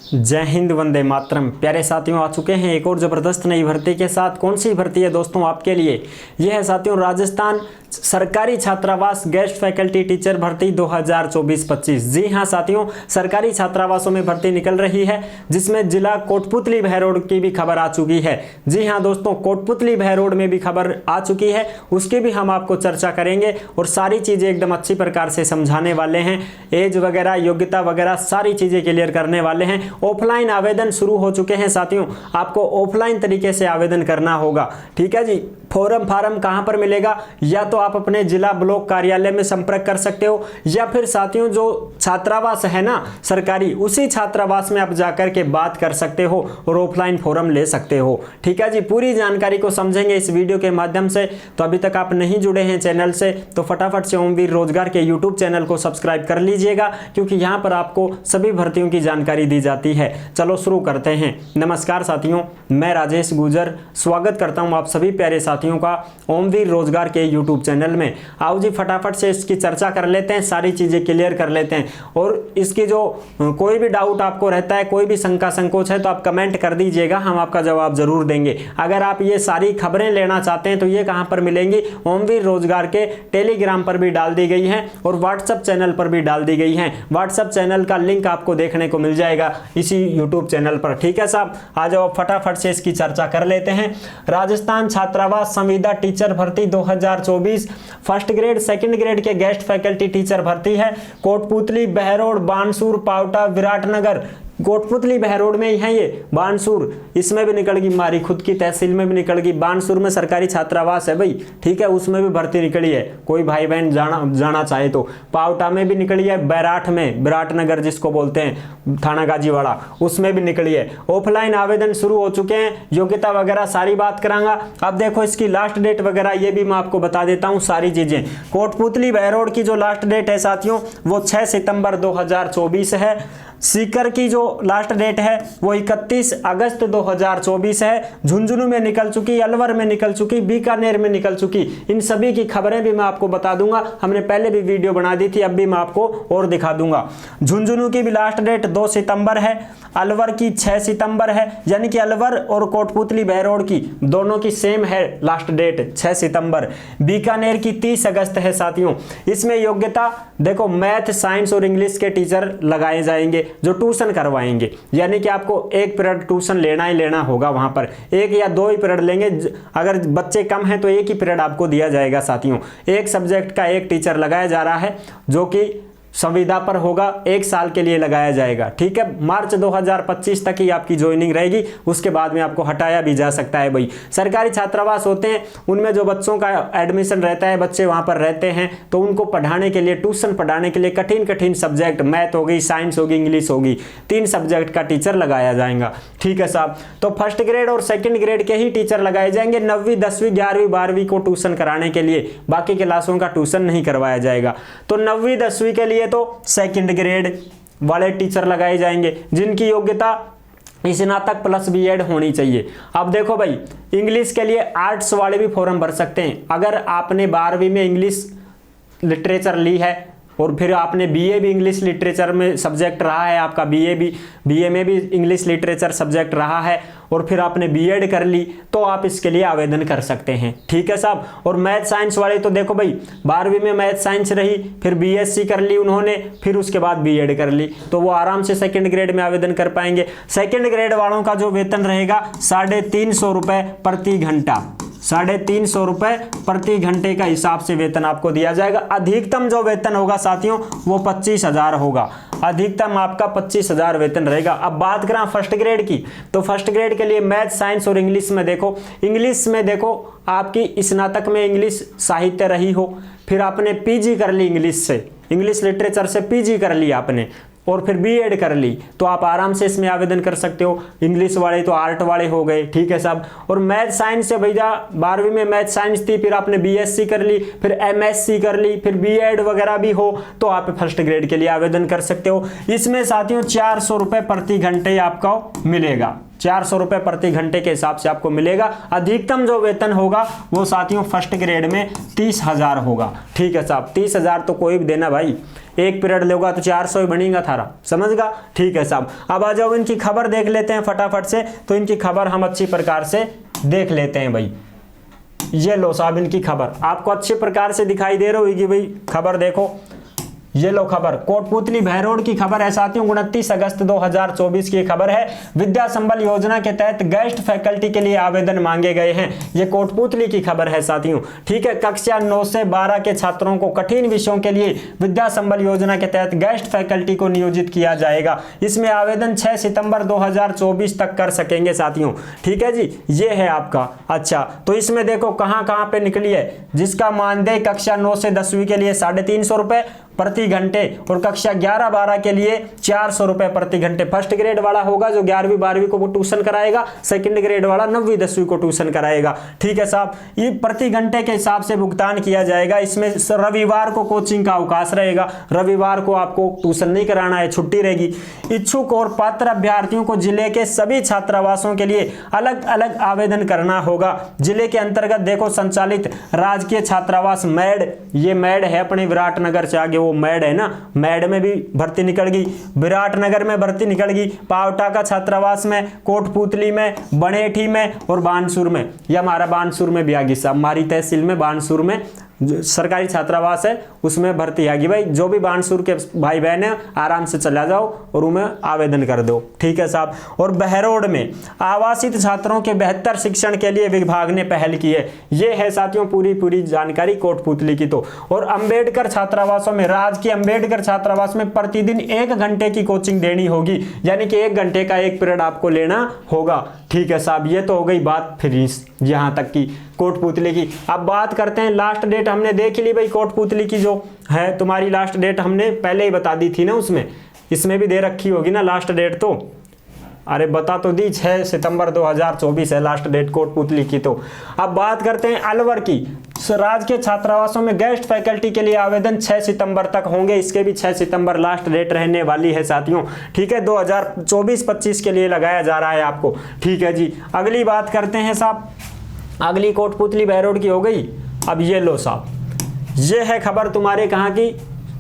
जय हिंद, वंदे मातरम। प्यारे साथियों, आ चुके हैं एक और ज़बरदस्त नई भर्ती के साथ। कौन सी भर्ती है दोस्तों आपके लिए? यह है साथियों राजस्थान सरकारी छात्रावास गेस्ट फैकल्टी टीचर भर्ती 2024-25। जी हाँ साथियों, सरकारी छात्रावासों में भर्ती निकल रही है, जिसमें जिला कोटपुतली बहरोड की भी खबर आ चुकी है। जी हाँ दोस्तों, कोटपुतली बहरोड में भी खबर आ चुकी है, उसकी भी हम आपको चर्चा करेंगे और सारी चीज़ें एकदम अच्छी प्रकार से समझाने वाले हैं। एज वगैरह, योग्यता वगैरह सारी चीज़ें क्लियर करने वाले हैं। ऑफलाइन आवेदन शुरू हो चुके हैं साथियों, आपको ऑफलाइन तरीके से आवेदन करना होगा। ठीक है जी। फार्म कहां पर मिलेगा? या तो आप अपने जिला ब्लॉक कार्यालय में संपर्क कर सकते हो, या फिर साथियों जो छात्रावास है ना सरकारी, उसी छात्रावास में आप जाकर के बात कर सकते हो और ऑफलाइन फॉर्म ले सकते हो। ठीक है जी। पूरी जानकारी को समझेंगे इस वीडियो के माध्यम से। तो अभी तक आप नहीं जुड़े हैं चैनल से तो फटाफट से ओमवीर रोजगार के यूट्यूब चैनल को सब्सक्राइब कर लीजिएगा, क्योंकि यहाँ पर आपको सभी भर्तियों की जानकारी दी जाती है। चलो शुरू करते हैं। नमस्कार साथियों, मैं राजेश गुजर स्वागत करता हूँ आप सभी प्यारे साथियों का ओमवीर रोजगार के यूट्यूब चैनल में। आओ जी फटाफट से इसकी चर्चा कर लेते हैं, सारी चीजें क्लियर कर लेते हैं। और इसकी जो कोई भी डाउट आपको रहता है, कोई भी शंका संकोच है, तो आप कमेंट कर दीजिएगा, हम आपका जवाब जरूर देंगे। अगर आप ये सारी खबरें लेना चाहते हैं तो ये कहां पर मिलेंगी? ओमवीर रोजगार के टेलीग्राम पर भी डाल दी गई है और व्हाट्सएप चैनल पर भी डाल दी गई है। व्हाट्सएप चैनल का लिंक आपको देखने को मिल जाएगा इसी यूट्यूब चैनल पर। ठीक है साहब, आ जाओ फटाफट से इसकी चर्चा कर लेते हैं। राजस्थान छात्रावास संविदा टीचर भर्ती 2024 फर्स्ट ग्रेड सेकंड ग्रेड के गेस्ट फैकल्टी टीचर भर्ती है। कोटपुतली बहरोड, बानसूर, पावटा, विराटनगर। कोटपुतली बहरोड में ही है ये। बानसूर इसमें भी निकल गई, हमारी खुद की तहसील में भी निकल गई। बानसूर में सरकारी छात्रावास है भाई, ठीक है, उसमें भी भर्ती निकली है, कोई भाई बहन जाना चाहे तो। पावटा में भी निकली है, बैराठ में, विराटनगर जिसको बोलते हैं, थाना गाजीवाड़ा, उसमें भी निकली है। ऑफलाइन आवेदन शुरू हो चुके हैं, योग्यता वगैरह सारी बात करांगा। अब देखो इसकी लास्ट डेट वगैरह ये भी मैं आपको बता देता हूँ सारी चीजें। कोटपुतली बहरोड की जो लास्ट डेट है साथियों वो 6 सितंबर 2024 है। सीकर की जो लास्ट डेट है वो 31 अगस्त 2024 है। झुंझुनू में निकल चुकी, अलवर में निकल चुकी, बीकानेर में निकल चुकी। इन सभी की खबरें भी मैं आपको बता दूंगा, हमने पहले भी वीडियो बना दी थी, अब भी मैं आपको और दिखा दूंगा। झुंझुनू की भी लास्ट डेट 2 सितंबर है, अलवर की 6 सितंबर है, यानी कि अलवर और कोटपुतली बहरोड की दोनों की सेम है लास्ट डेट 6 सितंबर। बीकानेर की 30 अगस्त है साथियों। इसमें योग्यता देखो, मैथ, साइंस और इंग्लिश के टीचर लगाए जाएंगे जो ट्यूशन करवाएंगे, यानी कि आपको एक पीरियड ट्यूशन लेना ही लेना होगा वहां पर। एक या दो ही पीरियड लेंगे, अगर बच्चे कम हैं तो एक ही पीरियड आपको दिया जाएगा साथियों। एक सब्जेक्ट का एक टीचर लगाया जा रहा है, जो कि संविदा पर होगा, 1 साल के लिए लगाया जाएगा। ठीक है, मार्च 2025 तक ही आपकी ज्वाइनिंग रहेगी, उसके बाद में आपको हटाया भी जा सकता है भाई। सरकारी छात्रावास होते हैं, उनमें जो बच्चों का एडमिशन रहता है, बच्चे वहां पर रहते हैं, तो उनको पढ़ाने के लिए, ट्यूशन पढ़ाने के लिए कठिन सब्जेक्ट, मैथ होगी, साइंस होगी, इंग्लिश होगी, 3 सब्जेक्ट का टीचर लगाया जाएगा। ठीक है साहब, तो फर्स्ट ग्रेड और सेकेंड ग्रेड के ही टीचर लगाए जाएंगे 9वीं 10वीं 11वीं 12वीं को ट्यूशन कराने के लिए, बाकी क्लासों का ट्यूशन नहीं करवाया जाएगा। तो 9वीं 10वीं के लिए तो सेकंड ग्रेड वाले टीचर लगाए जाएंगे, जिनकी योग्यता स्नातक प्लस बीएड होनी चाहिए। अब देखो भाई, इंग्लिश के लिए आर्ट्स वाले भी फॉर्म भर सकते हैं। अगर आपने 12वीं में इंग्लिश लिटरेचर ली है और फिर आपने बीए भी इंग्लिश लिटरेचर में सब्जेक्ट रहा है, आपका बीए में भी इंग्लिश लिटरेचर सब्जेक्ट रहा है, और फिर आपने बीएड कर ली, तो आप इसके लिए आवेदन कर सकते हैं। ठीक है साहब। और मैथ साइंस वाले तो देखो भाई, 12वीं में मैथ साइंस रही, फिर बीएससी कर ली उन्होंने, फिर उसके बाद बीएड कर ली, तो वो आराम से सेकंड ग्रेड में आवेदन कर पाएंगे। सेकंड ग्रेड वालों का जो वेतन रहेगा 350 रुपए प्रति घंटा, 350 रुपए प्रति घंटे का हिसाब से वेतन आपको दिया जाएगा। अधिकतम जो वेतन होगा साथियों वो 25,000 होगा, अधिकतम आपका 25,000 वेतन रहेगा। अब बात करें फर्स्ट ग्रेड की, तो फर्स्ट ग्रेड के लिए मैथ, साइंस और इंग्लिश में देखो, इंग्लिश में देखो आपकी स्नातक में इंग्लिश साहित्य रही हो, फिर आपने पीजी कर ली इंग्लिश से, इंग्लिश लिटरेचर से पीजी कर ली आपने, और फिर बीएड कर ली, तो आप आराम से इसमें आवेदन कर सकते हो। इंग्लिश वाले तो आर्ट वाले हो गए। ठीक है साहब। और मैथ साइंस से भैया 12वीं में मैथ साइंस थी, फिर आपने बीएससी कर ली, फिर एमएससी कर ली, फिर बीएड वगैरह भी हो, तो आप फर्स्ट ग्रेड के लिए आवेदन कर सकते हो। इसमें साथियों 400 रुपए प्रति घंटे आपको मिलेगा, 400 रुपये प्रति घंटे के हिसाब से आपको मिलेगा। अधिकतम जो वेतन होगा वो साथियों फर्स्ट ग्रेड में 30,000 होगा। ठीक है साहब, 30,000 तो कोई भी देना भाई, एक पीरियड लेगा तो 400 ही बनेगा थारा, समझगा। ठीक है साहब, अब आ जाओ इनकी खबर देख लेते हैं फटाफट से। तो इनकी खबर हम अच्छी प्रकार से देख लेते हैं भाई। ये लो साहब इनकी खबर आपको अच्छे प्रकार से दिखाई दे रही होगी भाई, खबर देखो। ये लो खबर, कोटपुतली बहरोड की खबर है साथियों, 29 अगस्त 2024 की खबर है। विद्या संबल योजना के तहत गेस्ट फैकल्टी के लिए आवेदन मांगे गए हैं। ये कोटपुतली की खबर है साथियों। ठीक है, कक्षा 9 से 12 के छात्रों को कठिन विषयों के लिए विद्या संबल योजना के तहत गेस्ट फैकल्टी को नियोजित किया जाएगा। इसमें आवेदन 6 सितंबर 2024 तक कर सकेंगे साथियों। ठीक है जी, ये है आपका। अच्छा, तो इसमें देखो कहाँ कहाँ पे निकली है। जिसका मानदेय कक्षा 9 से 10वीं के लिए 350 रुपए प्रति घंटे और कक्षा 11-12 के लिए 400 रुपए प्रति घंटे। फर्स्ट ग्रेड वाला होगा जो 11वीं 12वीं को ट्यूशन कराएगा, सेकंड ग्रेड वाला 9वीं 10वीं को ट्यूशन कराएगा। ठीक है साहब, ये प्रति घंटे के हिसाब से भुगतान किया जाएगा। इसमें रविवार को कोचिंग का अवकाश रहेगा, रविवार को आपको ट्यूशन नहीं कराना है, छुट्टी रहेगी। इच्छुक और पात्र अभ्यर्थियों को जिले के सभी छात्रावासों के लिए अलग अलग आवेदन करना होगा। जिले के अंतर्गत देखो संचालित राजकीय छात्रावास मैड, ये मैड है अपने विराटनगर से आगे वो मैड है ना, मैड में भी भर्ती निकल गई, विराटनगर में भर्ती निकल गई, पावटा का छात्रावास में, कोटपुतली में, बनेठी में और बानसूर में। यह हमारा बानसूर में भी आ गई साहब, हमारी तहसील में बानसूर में सरकारी छात्रावास है, उसमें भर्ती आ गई। भाई जो भी बानसूर के भाई बहन है आराम से चला जाओ और उनमें आवेदन कर दो। ठीक है साहब, और बहरोड में आवासित छात्रों के बेहतर शिक्षण के लिए विभाग ने पहल की है। ये है साथियों पूरी जानकारी कोटपुतली की। तो और अंबेडकर छात्रावासों में, राजकीय अंबेडकर छात्रावास में प्रतिदिन 1 घंटे की कोचिंग देनी होगी, यानी कि 1 घंटे का 1 पीरियड आपको लेना होगा। ठीक है साहब, ये तो हो गई बात फीस यहां तक की कोटपुतली की। अब बात करते हैं लास्ट डेट, हमने देख ली भाई कोटपुतली की जो है तुम्हारी लास्ट डेट हमने पहले ही बता दी थी ना, उसमें इसमें भी दे रखी होगी ना लास्ट डेट। तो अरे बता तो दी, 6 सितंबर 2024 है लास्ट डेट कोटपुतली की। तो अब बात करते हैं अलवर की। राजकीय छात्रावासों में गेस्ट फैकल्टी के लिए आवेदन 6 सितंबर तक होंगे, इसके भी 6 सितंबर लास्ट डेट रहने वाली है साथियों। ठीक है, 2024-25 के लिए लगाया जा रहा है आपको। ठीक है जी, अगली बात करते हैं साहब, अगली कोटपुतली बहरोड की हो गई। अब ये लो साहब, ये है खबर तुम्हारे कहाँ की,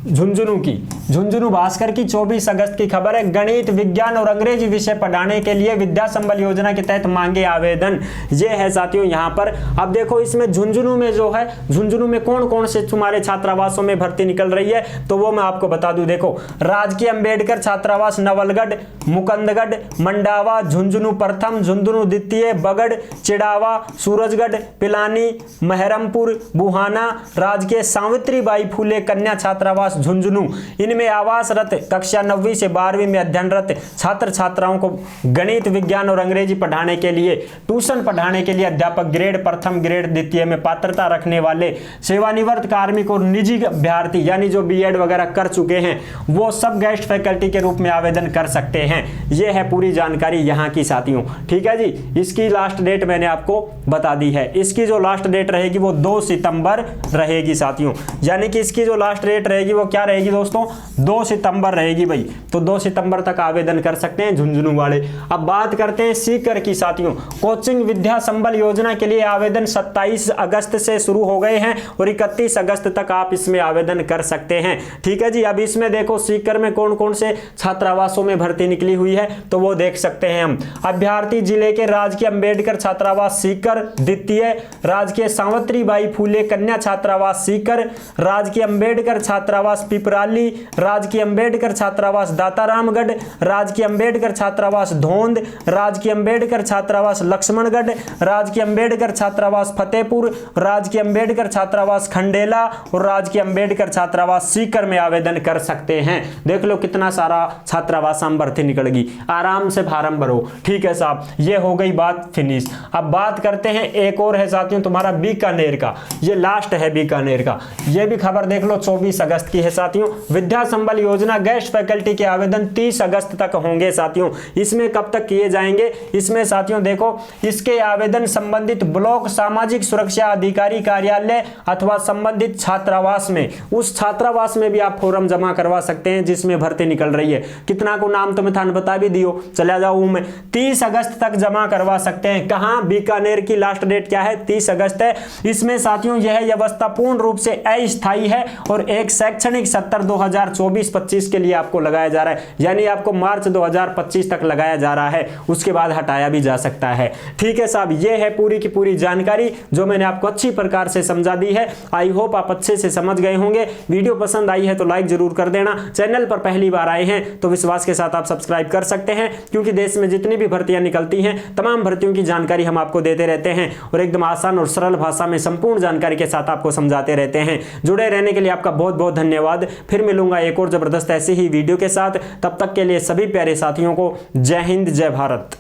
झुंझुनू की। झुंझुनू भास्कर की 24 अगस्त की खबर है। गणित, विज्ञान और अंग्रेजी विषय पढ़ाने के लिए विद्या संबल योजना के तहत मांगे आवेदन। ये है साथियों यहाँ पर। अब देखो इसमें झुंझुनू में जो है, झुंझुनू में कौन कौन से तुम्हारे छात्रावासों में भर्ती निकल रही है तो वो मैं आपको बता दूं। देखो राजकीय अंबेडकर छात्रावास नवलगढ़, मुकंदगढ़, मंडावा, झुंझुनू प्रथम, झुंझुनू द्वितीय, बगड़, चिड़ावा, सूरजगढ़, पिलानी, महरमपुर, बुहाना, राजकीय सावित्रीबाई फूले कन्या छात्रावास झुंझुनू। इनमें आवासरत कक्षा 9वीं से 12वीं में अध्ययनरत छात्र छात्राओं को गणित, विज्ञान और अंग्रेजी पढ़ाने के लिए, ट्यूशन पढ़ाने के लिए अध्यापक ग्रेड प्रथम, ग्रेड द्वितीय में पात्रता रखने वाले सेवानिवृत्त कार्मिक और निजी अभ्यर्थी यानी जो बीएड वगैरह कर चुके हैं वो सब गेस्ट फैकल्टी के रूप में आवेदन कर सकते हैं। यह है पूरी जानकारी यहाँ की साथियों। ठीक है जी, इसकी लास्ट डेट मैंने आपको बता दी है। इसकी जो लास्ट डेट रहेगी वो 2 सितंबर रहेगी साथियों, यानी कि इसकी जो लास्ट डेट रहेगी वो क्या रहेगी दोस्तों, 2 सितंबर रहेगी भाई। तो 2 सितंबर तक आवेदन कर सकते हैं झुंझुनू वाले। अब बात करते हैं सीकर की साथियों। कोचिंग विद्या संबल योजना के लिए आवेदन 27 अगस्त से शुरू हो गए हैं और 31 अगस्त तक आप इसमें आवेदन कर सकते हैं। ठीक है जी, अब इसमें देखो सीकर में कौन कौन से छात्रावासों में भर्ती निकली हुई है तो वो देख सकते हैं हम। अभ्यर्थी जिले के राजकीय अंबेडकर छात्रावास सीकर द्वितीय, राजकीय सावित्रीबाई फूले कन्या छात्रावास सीकर, राजकीय अंबेडकर छात्रावास पिपराली, राजकीय अंबेडकर छात्रावास दातारामगढ़, राजकीय अंबेडकर छात्रावास धोंद, राजकीय अंबेडकर छात्रावास लक्ष्मणगढ़, राजकीय अंबेडकर छात्रावास फतेहपुर, राजकीय अंबेडकर छात्रावास खंडेला और राजकीय अंबेडकर छात्रावास सीकर में आवेदन कर सकते हैं। देख लो कितना सारा छात्रावास हम भर्ती निकल गई, आराम से फार्म भरो। ठीक है साहब, ये हो गई बात फिनिश। अब बात करते हैं एक और है साथियों तुम्हारा बीकानेर का, ये लास्ट है बीकानेर का। ये भी खबर देख लो 24 अगस्त की है साथियों। विद्या सेना संबल योजना गेस्ट फैकल्टी के आवेदन 30 अगस्त तक होंगे साथियों। इसमें कब तक किए जाएंगे? इसमें साथियों देखो, इसके आवेदन संबंधित ब्लॉक सामाजिक सुरक्षा अधिकारी कार्यालय अथवा संबंधित छात्रावास में, उस छात्रावास में भी आप फॉर्म जमा करवा सकते हैं जिसमें भर्ती निकल रही है। कितना को नाम तो मैं थाने बता भी दियो, चला जाऊं मैं। 30 अगस्त तक जमा करवा सकते हैं। कहां? बीकानेर की लास्ट डेट क्या है? 30 अगस्त है। इसमें साथियों यह व्यवस्था पूर्ण रूप से अस्थायी है और एक शैक्षणिक सत्र 2024-25 के लिए आपको लगाया जा रहा है, यानी आपको मार्च 2025 तक लगाया जा रहा है, उसके बाद हटाया भी जा सकता है। ठीक है साहब, यह है पूरी की पूरी जानकारी जो मैंने आपको अच्छी प्रकार से समझा दी है। आई होप आप अच्छे से समझ गए होंगे। वीडियो पसंद आई है तो लाइक जरूर कर देना। चैनल पर पहली बार आए हैं तो विश्वास के साथ आप सब्सक्राइब कर सकते हैं, क्योंकि देश में जितनी भी भर्तियां निकलती हैं तमाम भर्तियों की जानकारी हम आपको देते रहते हैं और एकदम आसान और सरल भाषा में संपूर्ण जानकारी के साथ आपको समझाते रहते हैं। जुड़े रहने के लिए आपका बहुत बहुत धन्यवाद। फिर मिलूंगा एक और जबरदस्त ऐसी ही वीडियो के साथ। तब तक के लिए सभी प्यारे साथियों को जय हिंद, जय भारत।